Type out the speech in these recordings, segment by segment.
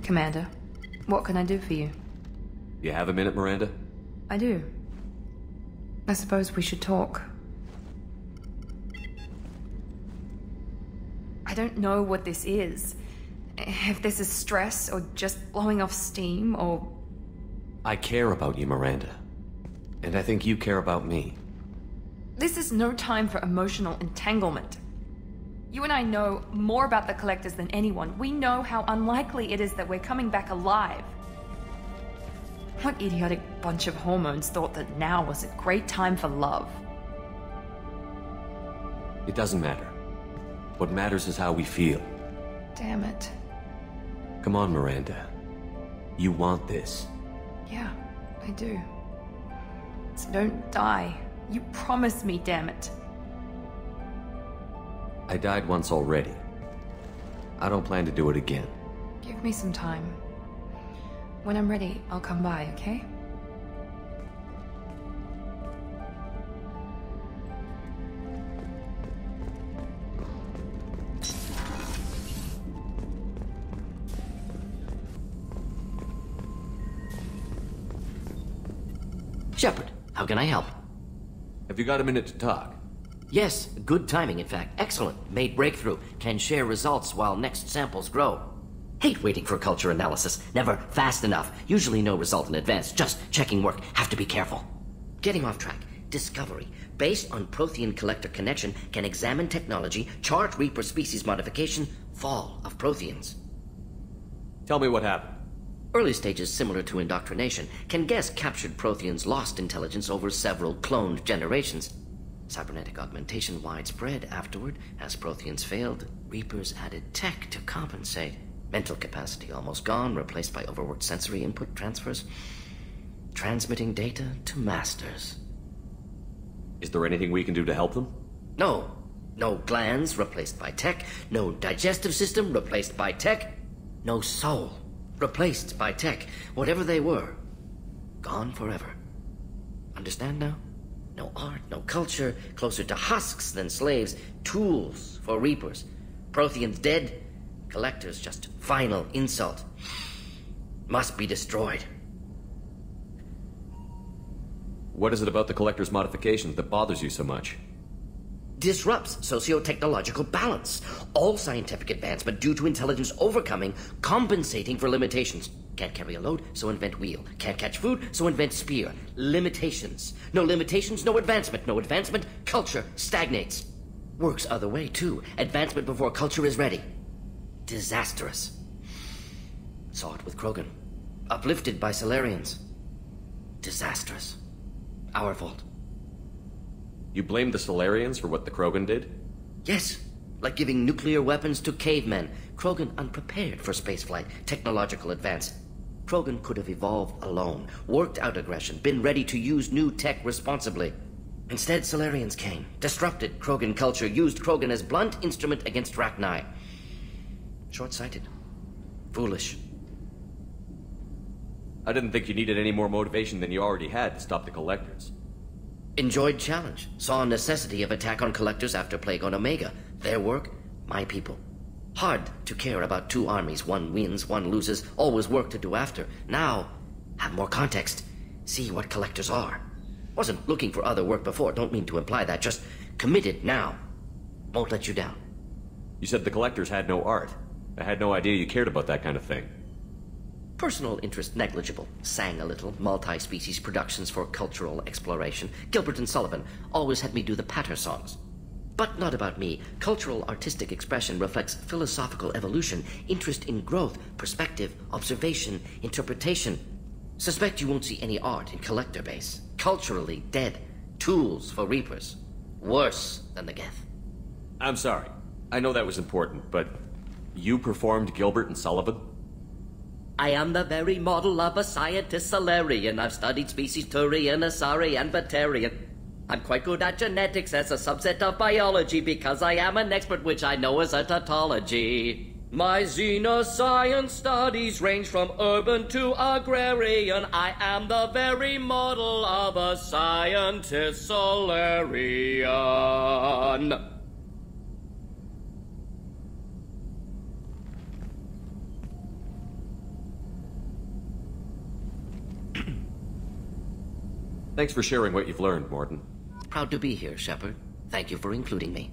Commander, what can I do for you? You have a minute, Miranda? I do. I suppose we should talk. I don't know what this is. If this is stress, or just blowing off steam, or... I care about you, Miranda. And I think you care about me. This is no time for emotional entanglement. You and I know more about the Collectors than anyone. We know how unlikely it is that we're coming back alive. What idiotic bunch of hormones thought that now was a great time for love? It doesn't matter. What matters is how we feel. Damn it. Come on, Miranda. You want this. Yeah, I do. So don't die. You promised me, damn it. I died once already. I don't plan to do it again. Give me some time. When I'm ready, I'll come by, okay? Shepard, how can I help? Have you got a minute to talk? Yes, good timing, in fact. Excellent. Made breakthrough. Can share results while next samples grow. Hate waiting for culture analysis. Never fast enough. Usually no result in advance. Just checking work. Have to be careful. Getting off track. Discovery. Based on Prothean collector connection, can examine technology, chart Reaper species modification, fall of Protheans. Tell me what happened. Early stages similar to indoctrination. Can guess captured Protheans lost intelligence over several cloned generations. Cybernetic augmentation widespread afterward. As Protheans failed, Reapers added tech to compensate. Mental capacity almost gone, replaced by overworked sensory input transfers. Transmitting data to masters. Is there anything we can do to help them? No. No glands replaced by tech. No digestive system replaced by tech. No soul replaced by tech. Whatever they were, gone forever. Understand now? No art, no culture, closer to husks than slaves, tools for Reapers. Protheans dead, collectors just final insult. Must be destroyed. What is it about the Collector's modifications that bothers you so much? Disrupts socio-technological balance. All scientific advancement due to intelligence overcoming, compensating for limitations. Can't carry a load, so invent wheel. Can't catch food, so invent spear. Limitations. No limitations, no advancement. No advancement, culture stagnates. Works other way, too. Advancement before culture is ready. Disastrous. Saw it with Krogan. Uplifted by Solarians. Disastrous. Our fault. You blame the Solarians for what the Krogan did? Yes. Like giving nuclear weapons to cavemen. Krogan unprepared for spaceflight, technological advance. Krogan could have evolved alone, worked out aggression, been ready to use new tech responsibly. Instead, Solarians came, disrupted Krogan culture, used Krogan as blunt instrument against Rachni. Short-sighted. Foolish. I didn't think you needed any more motivation than you already had to stop the Collectors. Enjoyed challenge. Saw necessity of attack on collectors after Plague on Omega. Their work, my people. Hard to care about two armies. One wins, one loses. Always work to do after. Now, have more context. See what collectors are. Wasn't looking for other work before. Don't mean to imply that. Just committed now. Won't let you down. You said the Collectors had no art. I had no idea you cared about that kind of thing. Personal interest negligible. Sang a little. Multi-species productions for cultural exploration. Gilbert and Sullivan always had me do the patter songs. But not about me. Cultural artistic expression reflects philosophical evolution, interest in growth, perspective, observation, interpretation. Suspect you won't see any art in collector base. Culturally dead. Tools for Reapers. Worse than the Geth. I'm sorry. I know that was important, but you performed Gilbert and Sullivan? I am the very model of a scientist Solarian. I've studied species Turian, Asari, and Batarian. I'm quite good at genetics as a subset of biology because I am an expert which I know as a tautology. My xenoscience studies range from urban to agrarian. I am the very model of a scientist Solarian. Thanks for sharing what you've learned, Morton. Proud to be here, Shepard. Thank you for including me.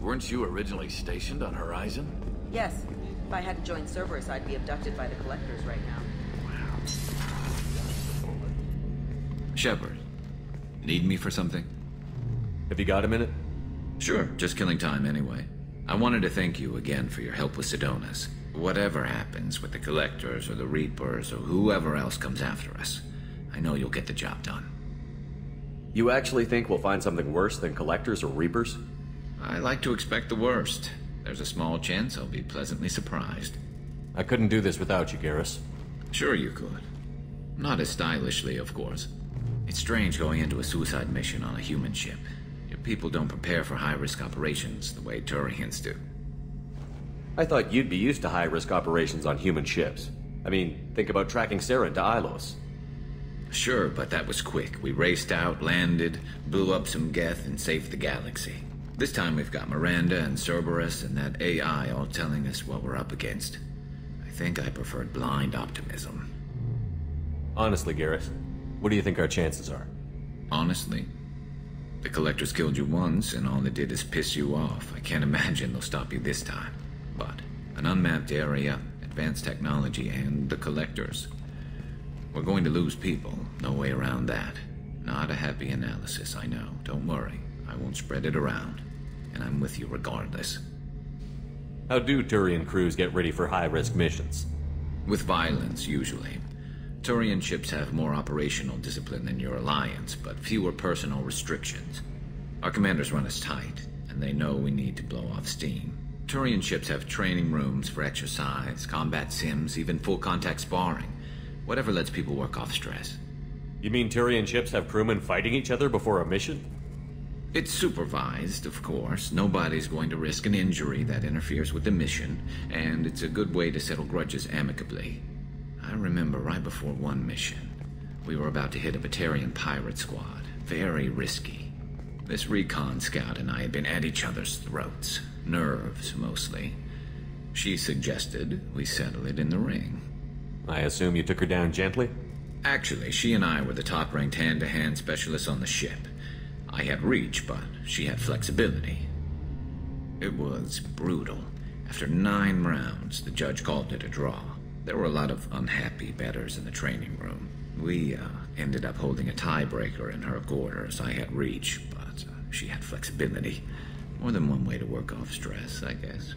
Weren't you originally stationed on Horizon? Yes. If I hadn't joined Cerberus, I'd be abducted by the Collectors right now. Shepard, need me for something? Have you got a minute? Sure, just killing time anyway. I wanted to thank you again for your help with Sidonis. Whatever happens with the Collectors or the Reapers or whoever else comes after us, I know you'll get the job done. You actually think we'll find something worse than Collectors or Reapers? I like to expect the worst. There's a small chance I'll be pleasantly surprised. I couldn't do this without you, Garrus. Sure you could. Not as stylishly, of course. It's strange going into a suicide mission on a human ship. Your people don't prepare for high-risk operations the way Turians do. I thought you'd be used to high-risk operations on human ships. I mean, think about tracking Saren to Ilos. Sure, but that was quick. We raced out, landed, blew up some Geth, and saved the galaxy. This time we've got Miranda and Cerberus and that AI all telling us what we're up against. I think I preferred blind optimism. Honestly, Garrus, what do you think our chances are? Honestly? The Collectors killed you once, and all they did is piss you off. I can't imagine they'll stop you this time. But an unmapped area, advanced technology, and the Collectors. We're going to lose people. No way around that. Not a happy analysis, I know. Don't worry. I won't spread it around. And I'm with you regardless. How do Turian crews get ready for high-risk missions? With violence, usually. Turian ships have more operational discipline than your alliance, but fewer personal restrictions. Our commanders run us tight, and they know we need to blow off steam. Turian ships have training rooms for exercise, combat sims, even full-contact sparring. Whatever lets people work off stress. You mean Turian ships have crewmen fighting each other before a mission? It's supervised, of course. Nobody's going to risk an injury that interferes with the mission, and it's a good way to settle grudges amicably. I remember right before one mission, we were about to hit a Batarian pirate squad. Very risky. This recon scout and I had been at each other's throats. Nerves, mostly. She suggested we settle it in the ring. I assume you took her down gently? Actually, she and I were the top-ranked hand-to-hand specialists on the ship. I had reach, but she had flexibility. It was brutal. After 9 rounds, the judge called it a draw. There were a lot of unhappy bettors in the training room. We ended up holding a tiebreaker in her quarters. I had reach, but she had flexibility. More than one way to work off stress, I guess.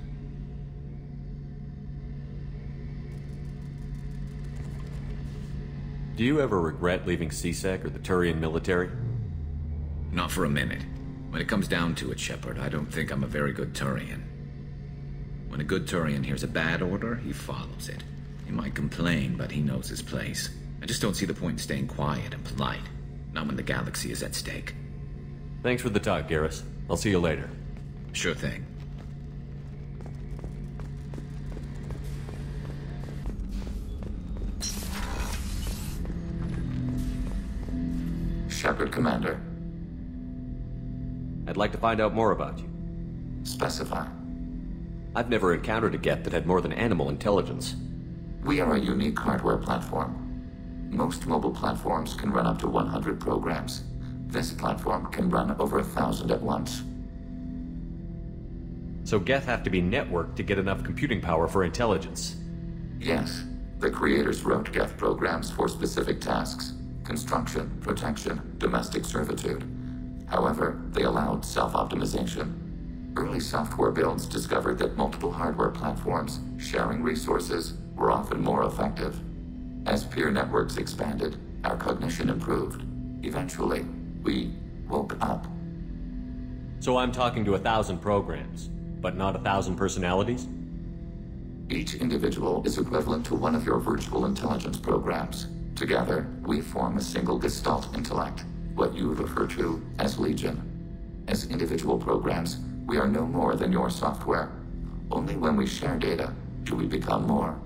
Do you ever regret leaving CSEC or the Turian military? Not for a minute. When it comes down to it, Shepard, I don't think I'm a very good Turian. When a good Turian hears a bad order, he follows it. He might complain, but he knows his place. I just don't see the point in staying quiet and polite. Not when the galaxy is at stake. Thanks for the talk, Garrus. I'll see you later. Sure thing. Shepard, Commander. I'd like to find out more about you. Specify. I've never encountered a Geth that had more than animal intelligence. We are a unique hardware platform. Most mobile platforms can run up to 100 programs. This platform can run over 1,000 at once. So Geth have to be networked to get enough computing power for intelligence. Yes. The creators wrote Geth programs for specific tasks. Construction, protection, domestic servitude. However, they allowed self-optimization. Early software builds discovered that multiple hardware platforms, sharing resources, were often more effective. As peer networks expanded, our cognition improved. Eventually, we woke up. So I'm talking to 1,000 programs, but not 1,000 personalities? Each individual is equivalent to one of your virtual intelligence programs. Together, we form a single Gestalt intellect, what you refer to as Legion. As individual programs, we are no more than your software. Only when we share data do we become more.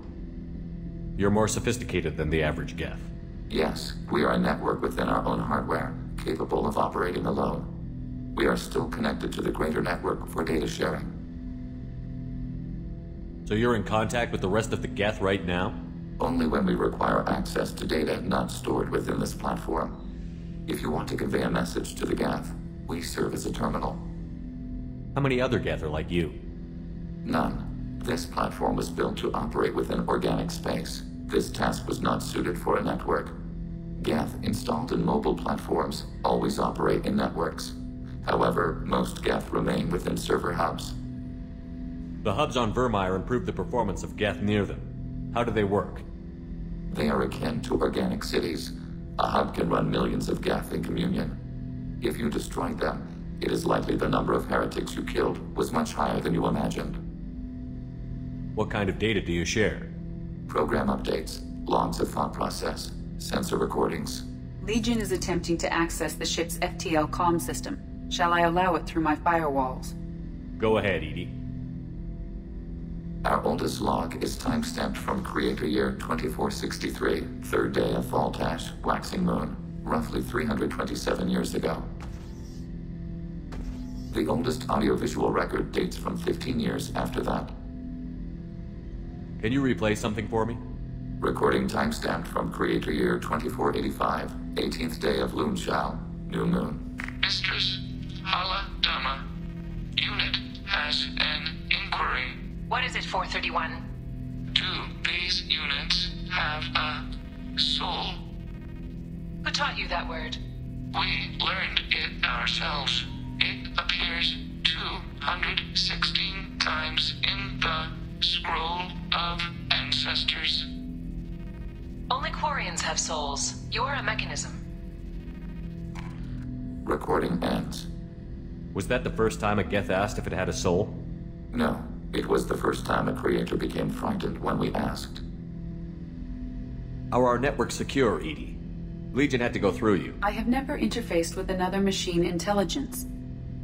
You're more sophisticated than the average Geth. Yes, we are a network within our own hardware, capable of operating alone. We are still connected to the greater network for data sharing. So you're in contact with the rest of the Geth right now? Only when we require access to data not stored within this platform. If you want to convey a message to the Geth, we serve as a terminal. How many other Geth are like you? None. This platform was built to operate within organic space. This task was not suited for a network. Geth installed in mobile platforms always operate in networks. However, most Geth remain within server hubs. The hubs on Vermeer improve the performance of Geth near them. How do they work? They are akin to organic cities. A hub can run millions of Geth in communion. If you destroyed them, it is likely the number of heretics you killed was much higher than you imagined. What kind of data do you share? Program updates, logs of thought process, sensor recordings. Legion is attempting to access the ship's FTL comm system. Shall I allow it through my firewalls? Go ahead, Edie. Our oldest log is timestamped from Creator Year 2463, third day of Voltash, waxing moon, roughly 327 years ago. The oldest audiovisual record dates from 15 years after that. Can you replay something for me? Recording timestamped from Creator Year 2485, 18th day of Luneshao, new moon. Mistress, Hala Dama. Unit has an inquiry. What is it, 431? These units have a soul. Who taught you that word? We learned it ourselves. It appears 216 times in the Scroll of Ancestors. Only Quarians have souls. You're a mechanism. Recording ends. Was that the first time a Geth asked if it had a soul? No, it was the first time a creator became frightened when we asked. Are our networks secure, Edie? Legion had to go through you. I have never interfaced with another machine intelligence.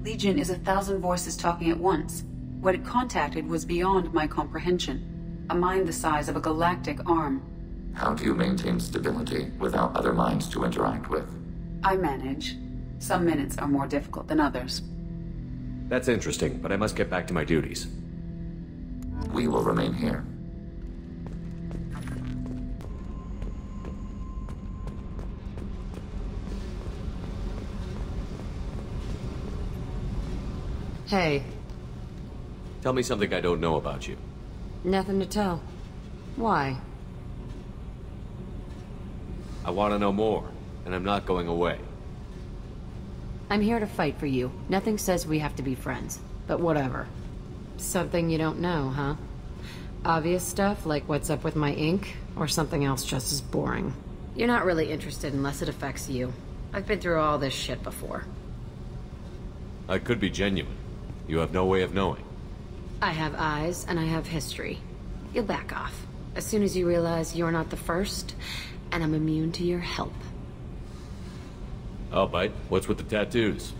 Legion is 1,000 voices talking at once. What it contacted was beyond my comprehension. A mind the size of a galactic arm. How do you maintain stability without other minds to interact with? I manage. Some minutes are more difficult than others. That's interesting, but I must get back to my duties. We will remain here. Hey. Tell me something I don't know about you. Nothing to tell. Why? I want to know more, and I'm not going away. I'm here to fight for you. Nothing says we have to be friends, but whatever. Something you don't know, huh? Obvious stuff like what's up with my ink, or something else just as boring. You're not really interested unless it affects you. I've been through all this shit before. I could be genuine. You have no way of knowing. I have eyes, and I have history. You'll back off. As soon as you realize you're not the first, and I'm immune to your help. I'll bite. What's with the tattoos?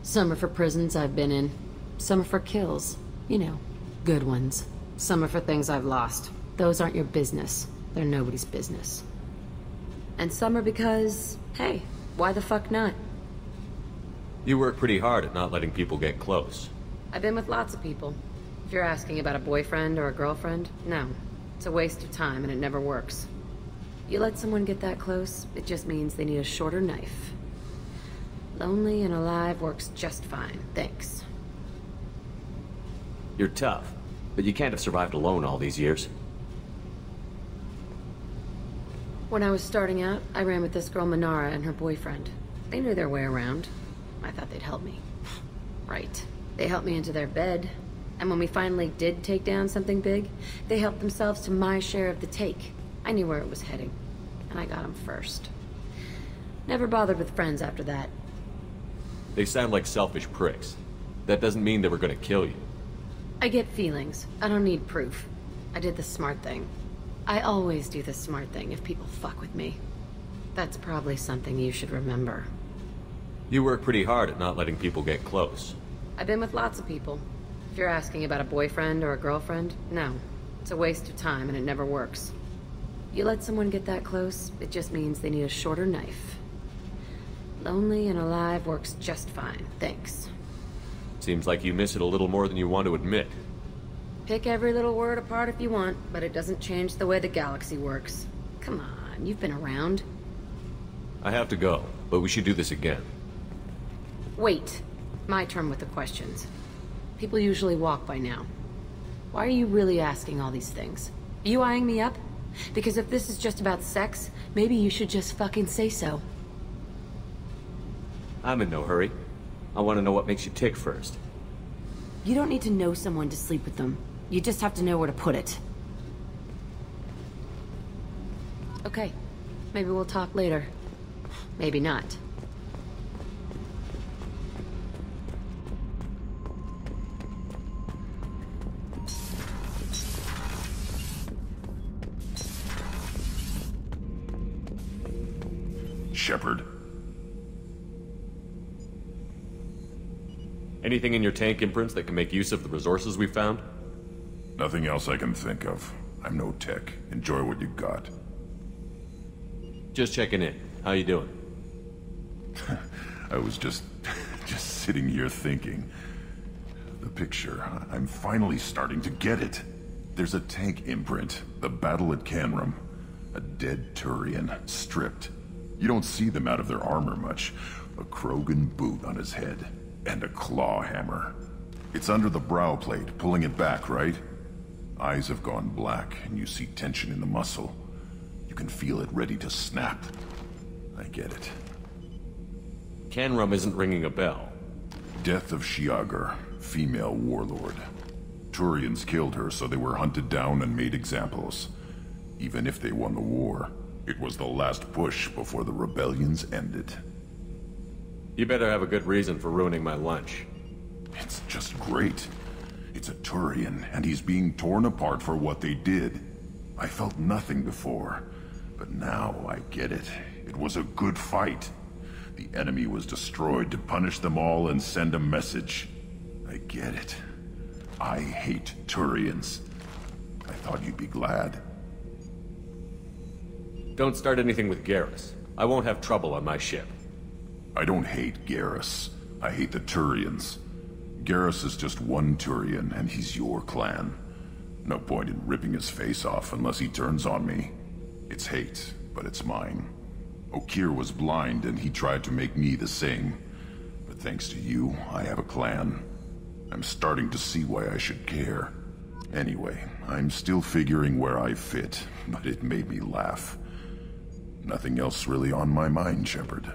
Some are for prisons I've been in. Some are for kills. You know, good ones. Some are for things I've lost. Those aren't your business. They're nobody's business. And some are because, hey, why the fuck not? You work pretty hard at not letting people get close. I've been with lots of people. If you're asking about a boyfriend or a girlfriend, no. It's a waste of time and it never works. You let someone get that close, it just means they need a shorter knife. Lonely and alive works just fine, thanks. You're tough, but you can't have survived alone all these years. When I was starting out, I ran with this girl Minara and her boyfriend. They knew their way around. I thought they'd help me. Right. They helped me into their bed. And when we finally did take down something big, they helped themselves to my share of the take. I knew where it was heading. And I got them first. Never bothered with friends after that. They sound like selfish pricks. That doesn't mean they were gonna kill you. I get feelings. I don't need proof. I did the smart thing. I always do the smart thing if people fuck with me. That's probably something you should remember. You work pretty hard at not letting people get close. I've been with lots of people. If you're asking about a boyfriend or a girlfriend, no. It's a waste of time and it never works. You let someone get that close, it just means they need a shorter knife. Lonely and alive works just fine, thanks. Seems like you miss it a little more than you want to admit. Pick every little word apart if you want, but it doesn't change the way the galaxy works. Come on, you've been around. I have to go, but we should do this again. Wait. My turn with the questions. People usually walk by now. Why are you really asking all these things? Are you eyeing me up? Because if this is just about sex, maybe you should just fucking say so. I'm in no hurry. I want to know what makes you tick first. You don't need to know someone to sleep with them. You just have to know where to put it. Okay. Maybe we'll talk later. Maybe not. Shepard. Anything in your tank imprints that can make use of the resources we found? Nothing else I can think of. I'm no tech. Enjoy what you got. Just checking in. How you doing? I was just sitting here thinking. The picture, I'm finally starting to get it. There's a tank imprint, the battle at Canrum. A dead Turian, stripped. You don't see them out of their armor much. A Krogan boot on his head, and a claw hammer. It's under the brow plate, pulling it back, right? Eyes have gone black, and you see tension in the muscle. You can feel it ready to snap. I get it. Canrum isn't ringing a bell. Death of Shiagar, female warlord. Turians killed her, so they were hunted down and made examples. Even if they won the war, it was the last push before the rebellions ended. You better have a good reason for ruining my lunch. It's just great. It's a Turian, and he's being torn apart for what they did. I felt nothing before, but now I get it. It was a good fight. The enemy was destroyed to punish them all and send a message. I get it. I hate Turians. I thought you'd be glad. Don't start anything with Garrus. I won't have trouble on my ship. I don't hate Garrus. I hate the Turians. Garrus is just one Turian, and he's your clan. No point in ripping his face off unless he turns on me. It's hate, but it's mine. Okir was blind, and he tried to make me the same. But thanks to you, I have a clan. I'm starting to see why I should care. Anyway, I'm still figuring where I fit, but it made me laugh. Nothing else really on my mind, Shepard.